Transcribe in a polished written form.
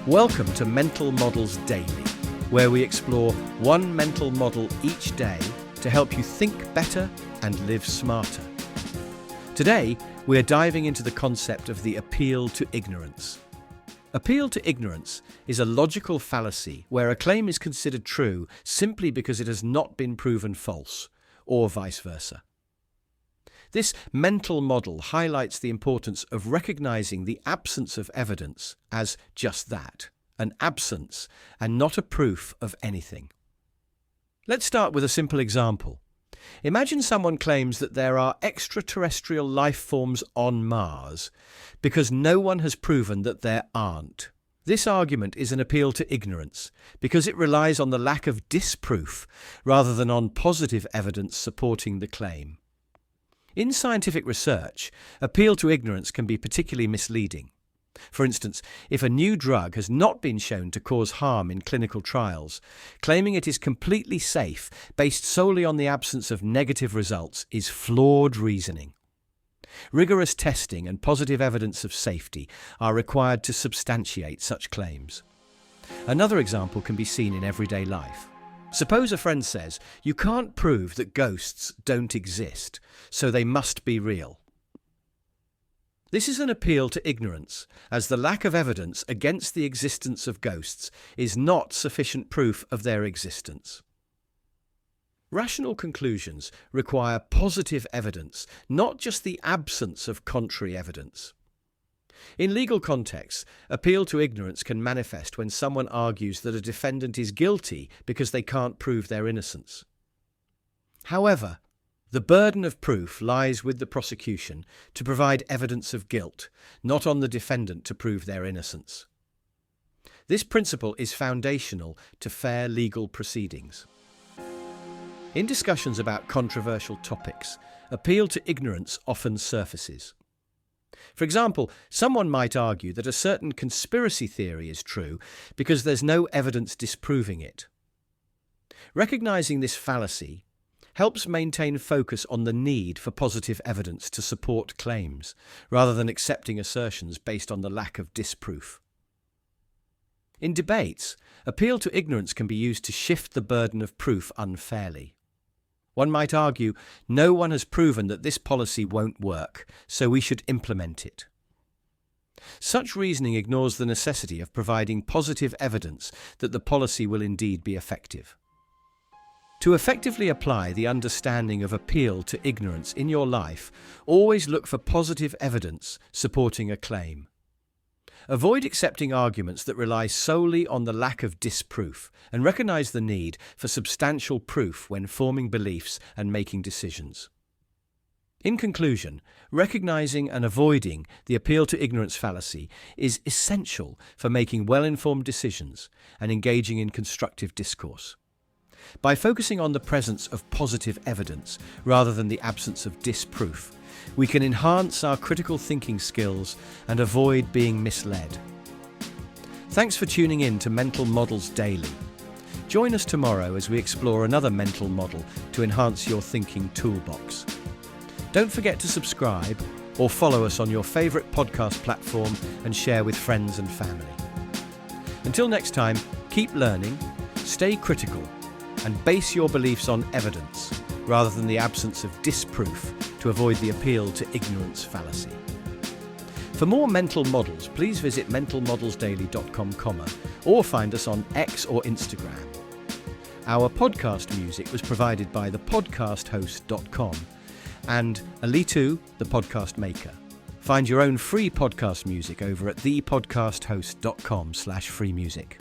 Welcome to Mental Models Daily, where we explore one mental model each day to help you think better and live smarter. Today, we are diving into the concept of the appeal to ignorance. Appeal to ignorance is a logical fallacy where a claim is considered true simply because it has not been proven false, or vice versa. This mental model highlights the importance of recognizing the absence of evidence as just that, an absence, and not a proof of anything. Let's start with a simple example. Imagine someone claims that there are extraterrestrial life forms on Mars because no one has proven that there aren't. This argument is an appeal to ignorance because it relies on the lack of disproof rather than on positive evidence supporting the claim. In scientific research, appeal to ignorance can be particularly misleading. For instance, if a new drug has not been shown to cause harm in clinical trials, claiming it is completely safe based solely on the absence of negative results is flawed reasoning. Rigorous testing and positive evidence of safety are required to substantiate such claims. Another example can be seen in everyday life. Suppose a friend says, "You can't prove that ghosts don't exist, so they must be real." This is an appeal to ignorance, as the lack of evidence against the existence of ghosts is not sufficient proof of their existence. Rational conclusions require positive evidence, not just the absence of contrary evidence. In legal contexts, appeal to ignorance can manifest when someone argues that a defendant is guilty because they can't prove their innocence. However, the burden of proof lies with the prosecution to provide evidence of guilt, not on the defendant to prove their innocence. This principle is foundational to fair legal proceedings. In discussions about controversial topics, appeal to ignorance often surfaces. For example, someone might argue that a certain conspiracy theory is true because there's no evidence disproving it. Recognizing this fallacy helps maintain focus on the need for positive evidence to support claims, rather than accepting assertions based on the lack of disproof. In debates, appeal to ignorance can be used to shift the burden of proof unfairly. One might argue, no one has proven that this policy won't work, so we should implement it. Such reasoning ignores the necessity of providing positive evidence that the policy will indeed be effective. To effectively apply the understanding of appeal to ignorance in your life, always look for positive evidence supporting a claim. Avoid accepting arguments that rely solely on the lack of disproof, and recognize the need for substantial proof when forming beliefs and making decisions. In conclusion, recognizing and avoiding the appeal to ignorance fallacy is essential for making well-informed decisions and engaging in constructive discourse. By focusing on the presence of positive evidence rather than the absence of disproof, we can enhance our critical thinking skills and avoid being misled. Thanks for tuning in to Mental Models Daily. Join us tomorrow as we explore another mental model to enhance your thinking toolbox. Don't forget to subscribe or follow us on your favourite podcast platform and share with friends and family. Until next time, keep learning, stay critical, and base your beliefs on evidence rather than the absence of disproof to avoid the appeal to ignorance fallacy. For more mental models, please visit mentalmodelsdaily.com, or find us on X or Instagram. Our podcast music was provided by the podcasthost.com and Alitu, the podcast maker. Find your own free podcast music over at thepodcasthost.com/free music.